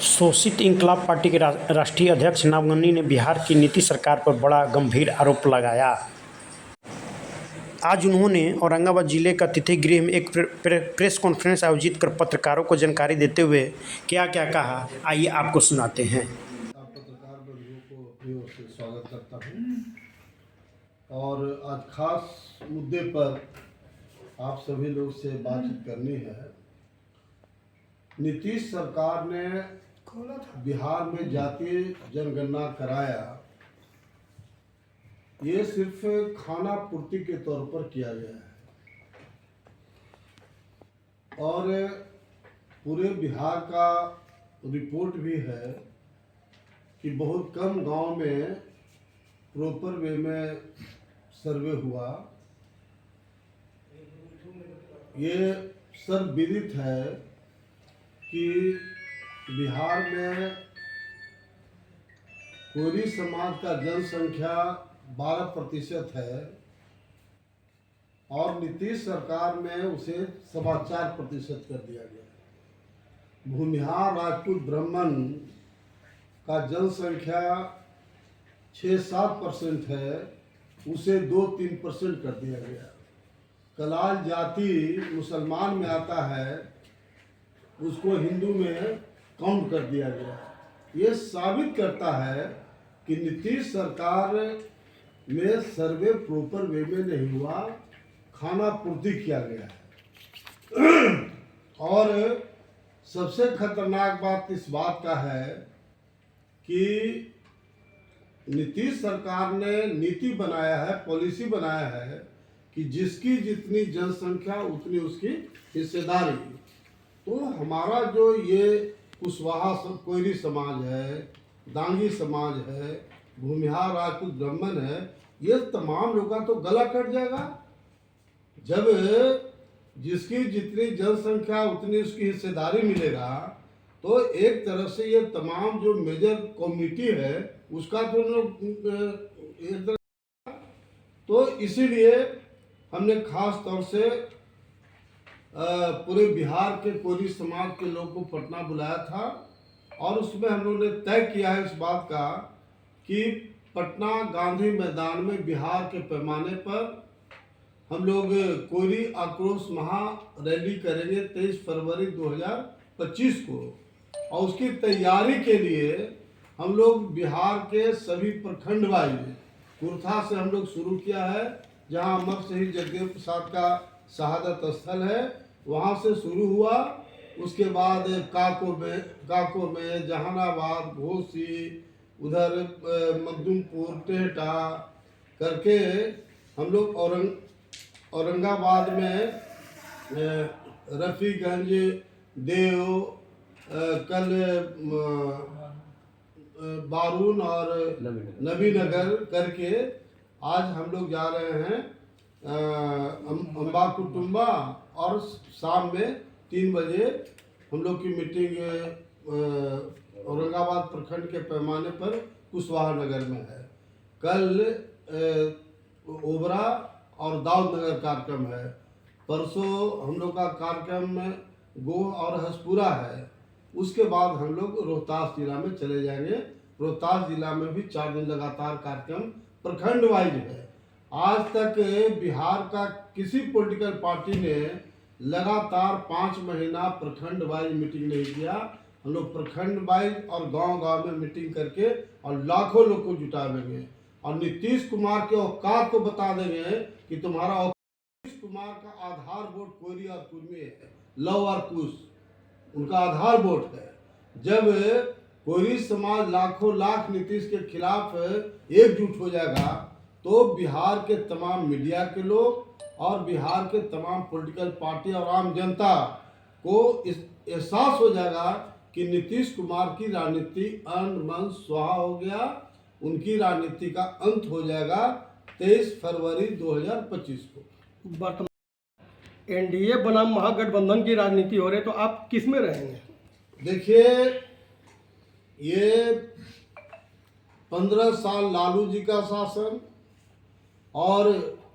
शोषित इंकलाब पार्टी के राष्ट्रीय अध्यक्ष नागवनी ने बिहार की नीतीश सरकार पर बड़ा गंभीर आरोप लगाया। आज उन्होंने औरंगाबाद जिले का तिथि गृह में एक प्रेस कॉन्फ्रेंस आयोजित कर पत्रकारों को जानकारी देते हुए क्या क्या कहा, आइए आपको सुनाते हैं। पत्रकार बंधुओं को अपनी ओर से स्वागत करता हूँ और आज खास मुद्दे पर आप सभी लोग से बातचीत करनी है। नीतीश सरकार ने बिहार में जातीय जनगणना कराया, ये सिर्फ खाना पूर्ति के तौर पर किया गया है और पूरे बिहार का रिपोर्ट भी है कि बहुत कम गांव में प्रॉपर वे में सर्वे हुआ। ये सब विदित है कि बिहार में कोरी समाज का जनसंख्या 12% है और नीतीश सरकार में उसे 4.25% कर दिया गया। भूमिहार राजपूत ब्राह्मण का जनसंख्या 6-7% है, उसे 2-3% कर दिया गया। कलाल जाति मुसलमान में आता है, उसको हिंदू में काउंट कर दिया गया। ये साबित करता है कि नीतीश सरकार में सर्वे प्रॉपर वे में नहीं हुआ, खाना पूर्ति किया गया है। और सबसे खतरनाक बात इस बात का है कि नीतीश सरकार ने नीति बनाया है, पॉलिसी बनाया है कि जिसकी जितनी जनसंख्या उतनी उसकी हिस्सेदारी। तो हमारा जो ये कुशवाहा कोयरी समाज है, दांगी समाज है, भूमिहार राजपूत ब्राह्मण है, ये तमाम लोगों का तो गला कट जाएगा जब जिसकी जितनी जनसंख्या उतनी उसकी हिस्सेदारी मिलेगा। तो एक तरह से ये तमाम जो मेजर कम्युनिटी है उसका तो लोग, तो इसीलिए हमने खास तौर से पूरे बिहार के कोरी समाज के लोग को पटना बुलाया था और उसमें हम लोगों ने तय किया है इस बात का कि पटना गांधी मैदान में बिहार के पैमाने पर हम लोग कोरी आक्रोश महा रैली करेंगे 23 फरवरी 2025 को। और उसकी तैयारी के लिए हम लोग बिहार के सभी प्रखंड वाइज कुर्था से हम लोग शुरू किया है, जहां अमर शहीद जगदेव प्रसाद का शहादत स्थल है, वहां से शुरू हुआ। उसके बाद काको में जहानाबाद, घोसी, उधर मखदूमपुर, टेहटा करके हम लोग औरंगाबाद में रफीगंज, देव, कल बारून और नबीनगर करके आज हम लोग जा रहे हैं अम्बा कुटुम्बा और शाम में 3 बजे हम लोग की मीटिंग औरंगाबाद प्रखंड के पैमाने पर कुशवाहा नगर में है। कल ओबरा और दाऊद नगर कार्यक्रम है। परसों हम लोग का कार्यक्रम में गोह और हसपुरा है। उसके बाद हम लोग रोहतास जिला में चले जाएंगे। रोहतास जिला में भी 4 दिन लगातार कार्यक्रम प्रखंड वाइज है। आज तक बिहार का किसी पॉलिटिकल पार्टी ने लगातार 5 महीना प्रखंड वाइज मीटिंग नहीं किया। हम लोग प्रखंड वाइज और गांव-गांव में मीटिंग करके और लाखों लोग को जुटावेंगे और नीतीश कुमार के औकात को बता देंगे कि तुम्हारा नीतीश कुमार का आधार वोट कोयरी और कुर्मी है, लव और कुश उनका आधार वोट है। जब कोयरी समाज लाखों लाख नीतीश के खिलाफ एकजुट हो जाएगा तो बिहार के तमाम मीडिया के लोग और बिहार के तमाम पॉलिटिकल पार्टी और आम जनता को इस एहसास हो जाएगा कि नीतीश कुमार की राजनीति अन्न मन स्वाहा हो गया, उनकी राजनीति का अंत हो जाएगा 23 फरवरी 2025 को। वर्तमान एनडीए बनाम महागठबंधन की राजनीति हो रही है, तो आप किस में रहेंगे? देखिए, ये 15 साल लालू जी का शासन और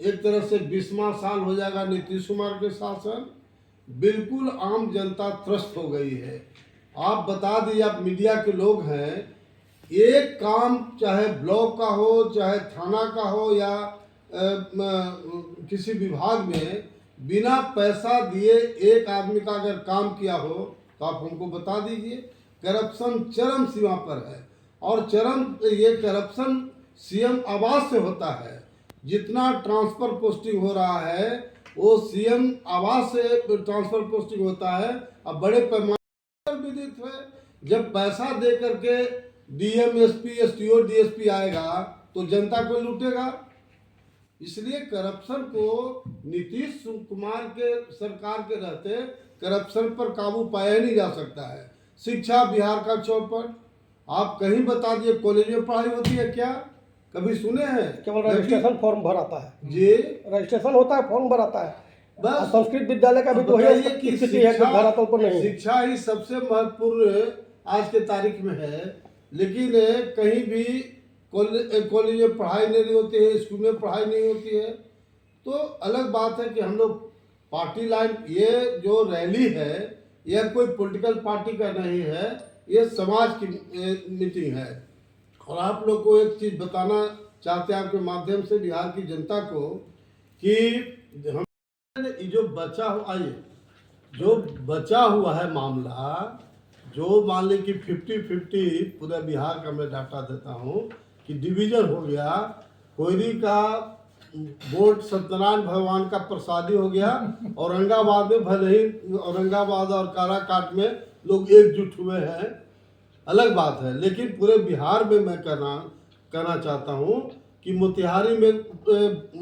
एक तरह से 20वां साल हो जाएगा नीतीश कुमार के शासन। बिल्कुल आम जनता त्रस्त हो गई है। आप बता दीजिए, आप मीडिया के लोग हैं, एक काम चाहे ब्लॉक का हो, चाहे थाना का हो, या किसी विभाग में बिना पैसा दिए एक आदमी का अगर काम किया हो तो आप हमको बता दीजिए। करप्शन चरम सीमा पर है, और ये करप्शन सीएम आवास से होता है। जितना ट्रांसफर पोस्टिंग हो रहा है वो सीएम आवास से ट्रांसफर पोस्टिंग होता है। अब बड़े पैमाने पर विदित है, जब पैसा दे करके डीएम, एसपी, एसटीओ, डीएसपी आएगा तो जनता को लूटेगा। इसलिए करप्शन को नीतीश कुमार के सरकार के रहते करप्शन पर काबू पाया नहीं जा सकता है। शिक्षा बिहार का चौपट, आप कहीं बता दिए कॉलेज में पढ़ाई होती है क्या? कभी सुने हैं? केवल रजिस्ट्रेशन फॉर्म भर आता है जी, रजिस्ट्रेशन होता है, फॉर्म भर आता है। बस संस्कृत विद्यालय का भी तो बताइए है कि स्थिति है कि धरातल पर नहीं है। शिक्षा ही सबसे महत्वपूर्ण आज के तारीख में है, लेकिन कहीं भी कॉलेज में पढ़ाई नहीं होती है, स्कूल में पढ़ाई नहीं होती है। तो अलग बात है कि हम लोग पार्टी लाइन, ये जो रैली है यह कोई पॉलिटिकल पार्टी का नहीं है, ये समाज की मीटिंग है। और आप लोग को एक चीज़ बताना चाहते हैं आपके माध्यम से बिहार की जनता को कि हम जो बचा हुआ है मामला, जो मान ली कि 50-50 पूरा बिहार का मैं डाटा देता हूँ कि डिवीजन हो गया, कोयरी का वोट सत्यनारायण भगवान का प्रसादी हो गया। औरंगाबाद में भले ही औरंगाबाद और काराकाट में लोग एकजुट हुए हैं, अलग बात है, लेकिन पूरे बिहार में मैं कहना चाहता हूँ कि मोतिहारी में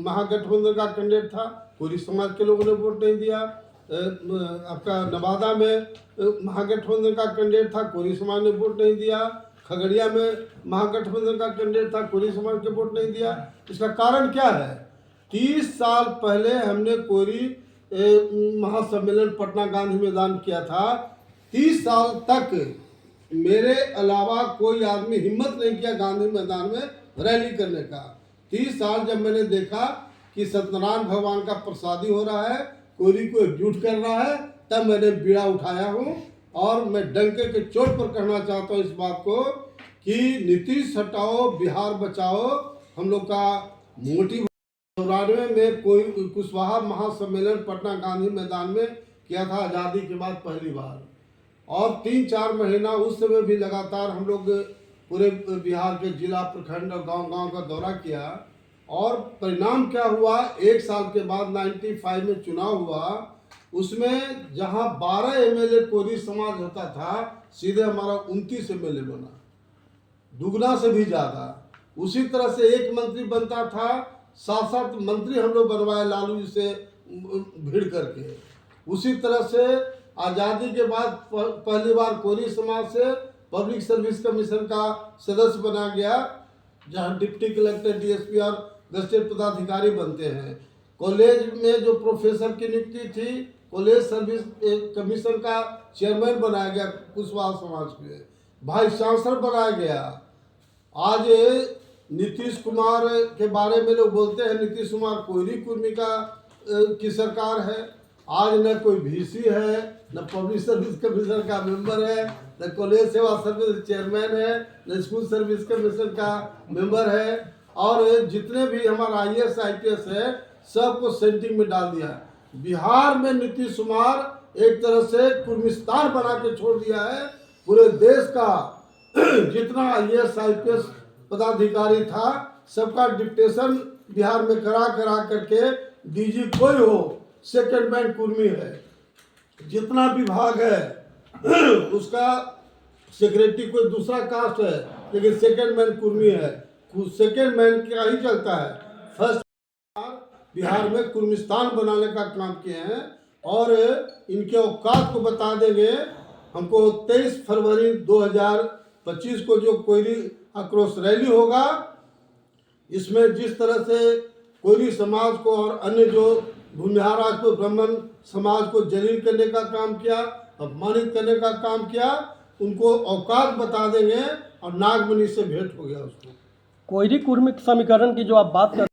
महागठबंधन का कैंडिडेट था, कोरी समाज के लोगों ने वोट नहीं दिया। आपका नवादा में महागठबंधन का कैंडिडेट था, कोरी समाज ने वोट नहीं दिया। खगड़िया में महागठबंधन का कैंडिडेट था, कोरी समाज के वोट नहीं दिया। इसका कारण क्या है? 30 साल पहले हमने कोरी महासम्मेलन पटना गांधी मैदान किया था। 30 साल तक मेरे अलावा कोई आदमी हिम्मत नहीं किया गांधी मैदान में रैली करने का। 30 साल जब मैंने देखा कि सत्यनारायण भगवान का प्रसादी हो रहा है, कोयरी को एकजुट कर रहा है, तब मैंने बीड़ा उठाया हूँ। और मैं डंके के चोट पर कहना चाहता हूँ इस बात को कि नीतीश हटाओ, बिहार बचाओ हम लोग का मोटिव। 94 में कोई कुशवाहा महासम्मेलन पटना गांधी मैदान में किया था, आज़ादी के बाद पहली बार। और 3-4 महीना उस समय भी लगातार हम लोग पूरे बिहार के जिला, प्रखंड और गांव-गांव का दौरा किया। और परिणाम क्या हुआ? 1 साल के बाद 95 में चुनाव हुआ, उसमें जहां 12 एमएलए कोरी समाज होता था, सीधे हमारा 29 एमएलए बना, दुगना से भी ज़्यादा। उसी तरह से एक मंत्री बनता था, 7-7 मंत्री हम लोग बनवाए लालू जी से भीड़ करके। उसी तरह से आज़ादी के बाद पहली बार कोरी समाज से पब्लिक सर्विस कमीशन का सदस्य बना गया, जहां डिप्टी कलेक्टर, डीएसपी और गजेटेड पदाधिकारी बनते हैं। कॉलेज में जो प्रोफेसर की नियुक्ति थी, कॉलेज सर्विस कमीशन का चेयरमैन बनाया गया कुशवाहा समाज के, वाइस चांसलर बनाया गया। आज नीतीश कुमार के बारे में लोग बोलते हैं नीतीश कुमार कोयरी कुर्मी की सरकार है। आज न कोई वीसी है, न पब्लिक सर्विस कमीशन का मेंबर है, न कॉलेज सेवा सर्विस चेयरमैन है, न स्कूल सर्विस कमीशन का मेंबर है। और जितने भी हमारा IAS IPS है सबको सेंटिंग में डाल दिया। बिहार में नीतीश कुमार एक तरह से कुर्मिस्तान बना के छोड़ दिया है। पूरे देश का जितना IAS IPS पदाधिकारी था सबका डिप्टेशन बिहार में करा करके DG कोई हो, सेकंड मैन कुर्मी है। जितना विभाग है उसका सेक्रेटरी कोई दूसरा कास्ट है, लेकिन सेकंड मैन कुर्मी है। सेकंड मैन क्या ही चलता है। फर्स्ट बिहार में कुर्मिस्तान बनाने का काम किए हैं। और इनके औकात को बता देंगे हमको। 23 फरवरी 2025 को जो कोयरी आक्रोश रैली होगा, इसमें जिस तरह से कोयरी समाज को और अन्य जो भूमिहार राजपूत ब्राह्मण समाज को जलील करने का काम किया, अपमानित करने का काम किया, उनको औकात बता देंगे। और नागमणि से भेंट हो गया उसको। कोयरी कुर्मी समीकरण की जो आप बात कर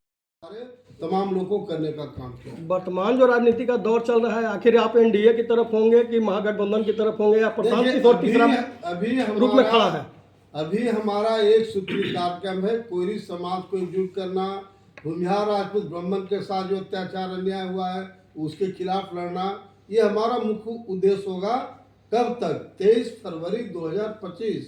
तमाम लोगों को करने का काम किया। वर्तमान जो राजनीति का दौर चल रहा है, आखिर आप एनडीए की तरफ होंगे कि महागठबंधन की तरफ होंगे, या प्रशांत देखिए, किशोर तीसरा अभी रूप में खड़ा है? अभी हमारा एक सूत्री कार्यक्रम है, कोई समाज को एकजुट करना, भूमिहार राजपूत ब्राह्मण के साथ जो अत्याचार अन्याय हुआ है उसके खिलाफ लड़ना, ये हमारा मुख्य उद्देश्य होगा। कब तक? 23 फरवरी 2025।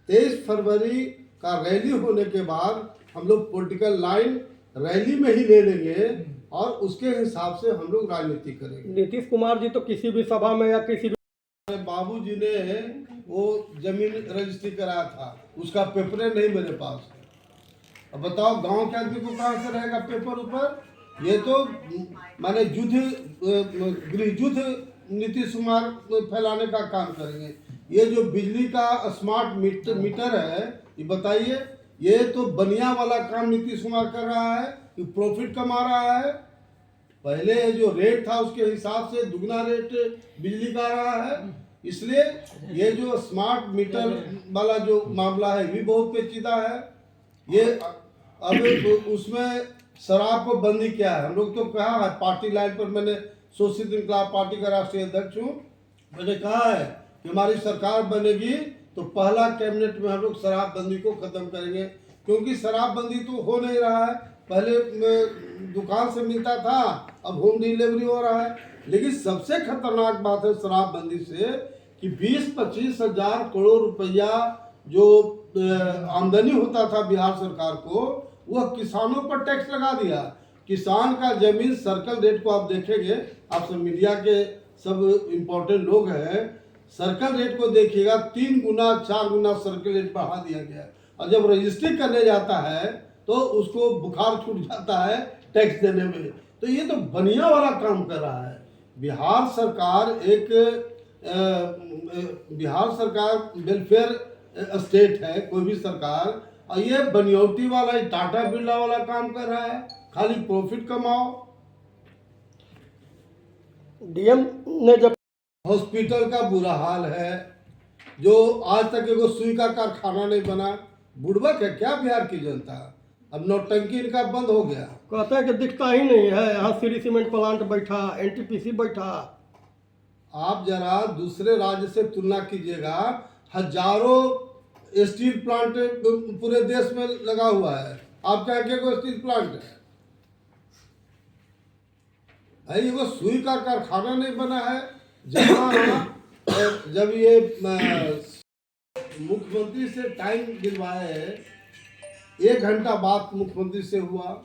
23 फरवरी का रैली होने के बाद हम लोग पॉलिटिकल लाइन रैली में ही ले लेंगे और उसके हिसाब से हम लोग राजनीति करेंगे। नीतीश कुमार जी तो किसी भी सभा में या किसी भी बाबूजी ने वो जमीन रजिस्ट्री कराया था, उसका पेपर नहीं मेरे पास। अब बताओ गांव के आदमी को कहाँ से रहेगा पेपर ऊपर? ये तो माने गृह युद्ध नीतीश कुमार फैलाने का काम करेंगे। ये जो बिजली का स्मार्ट मीटर है, ये बताइए, ये तो बनिया वाला काम नीतीश कुमार कर रहा है कि प्रॉफिट कमा रहा है। पहले जो रेट था उसके हिसाब से दुगना रेट बिजली का आ रहा है। इसलिए ये जो स्मार्ट मीटर वाला जो मामला है भी बहुत पेचीदा है। ये अब उसमें शराब को बंदी क्या है? हम लोग तो कहा है, पार्टी लाइन पर मैंने सोशलिस्ट इंकलाब पार्टी का राष्ट्रीय अध्यक्ष हूँ, मैंने कहा है कि हमारी सरकार बनेगी तो पहला कैबिनेट में हम लोग शराबबंदी को खत्म करेंगे, क्योंकि शराबबंदी तो हो नहीं रहा है। पहले दुकान से मिलता था, अब होम डिलीवरी हो रहा है। लेकिन सबसे खतरनाक बात है शराबबंदी से कि 20-25 हजार करोड़ रुपया जो आमदनी होता था बिहार सरकार को, वह किसानों पर टैक्स लगा दिया। किसान का जमीन सर्कल रेट को आप देखेंगे, आप सब मीडिया के सब इम्पोर्टेंट लोग हैं, सर्कल रेट को देखिएगा, 3 गुना 4 गुना सर्कल रेट बढ़ा दिया गया। और जब रजिस्ट्री करने जाता है तो उसको बुखार छूट जाता है टैक्स देने में। तो ये तो बनिया वाला काम कर रहा है। बिहार सरकार वेलफेयर स्टेट है, कोई भी सरकार, और ये बनियोटी वाला टाटा बिरला वाला काम कर रहा है, खाली प्रॉफिट कमाओ। डीएम ने जब हॉस्पिटल का बुरा हाल है, जो आज तक एगो सुई का कारखाना नहीं बना। बुड़बक है क्या बिहार की जनता? अब नौटंकी इनका बंद हो गया। कहता है कि दिखता ही नहीं है, यहाँ सीरी सीमेंट प्लांट बैठा, एनटीपीसी बैठा। आप जरा दूसरे राज्य से तुलना कीजिएगा, हजारों स्टील प्लांट पूरे देश में लगा हुआ है, आपका एक स्टील प्लांट है? भाई वो सुई का कारखाना नहीं बना है। जब ये मुख्यमंत्री से टाइम दिलवाए, 1 घंटा बात मुख्यमंत्री से हुआ,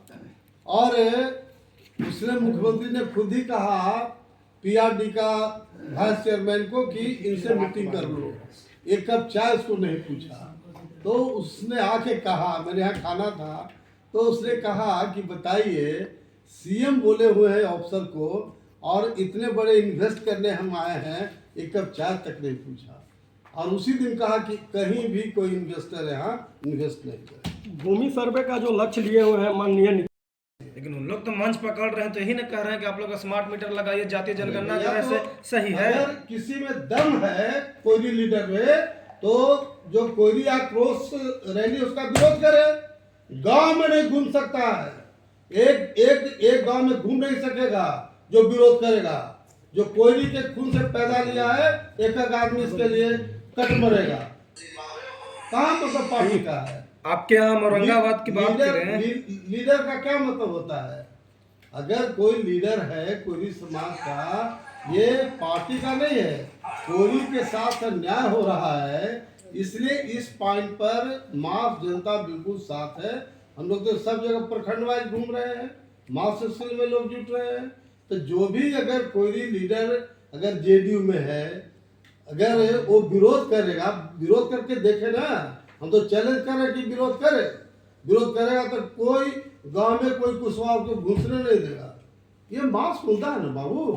और उसने मुख्यमंत्री ने खुद ही कहा पीआरडी का वाइस चेयरमैन को कि इनसे मीटिंग कर लो, 1 कप चाय उसको नहीं पूछा। तो उसने आके कहा, मेरे यहाँ खाना था, तो उसने कहा कि बताइए, सीएम बोले हुए हैं अफसर को, और इतने बड़े इन्वेस्ट करने हम आए हैं, 1 कप चाय तक नहीं पूछा। और उसी दिन कहा कि कहीं भी कोई इन्वेस्टर यहाँ इन्वेस्ट नहीं करे। भूमि सर्वे का जो लक्ष्य लिए हुए हैं माननीय, लेकिन उन लोग तो मंच पकड़ रहे हैं, तो यही ना कह रहे हैं कि आप लोग स्मार्ट मीटर लगाइए, जातीय जनगणना करने से सही है। अगर किसी में दम है कोई लीडर में, तो जो कोई आक्रोश रैली उसका विरोध करे। गांव में नहीं घूम सकता है, एक गांव में घूम नहीं सकेगा जो विरोध करेगा। जो कोयली के खून से पैदा लिया है, एक आदमी इसके लिए कट मरेगा। कहाँ मतलब पार्टी का है? आपके यहाँ औरंगाबाद की बात कर रहे हैं, लीडर का क्या मतलब होता है? अगर कोई लीडर है कोई समाज का, ये पार्टी का नहीं है, कोई के साथ अन्याय हो रहा है, इसलिए इस पॉइंट पर मास जनता बिल्कुल साथ है। हम लोग तो सब जगह प्रखंड वाइज घूम रहे हैं, मास सिलसिले में लोग जुट रहे हैं। तो जो भी अगर कोई लीडर अगर जेडीयू में है, अगर वो विरोध करेगा, विरोध करके देखे ना, हम तो चैलेंज कर रहे हैं कि विरोध करे। विरोध करेगा तो कोई गांव में कोई कुशवाहा को घुसने नहीं देगा। ये मास खुलता है ना बाबू।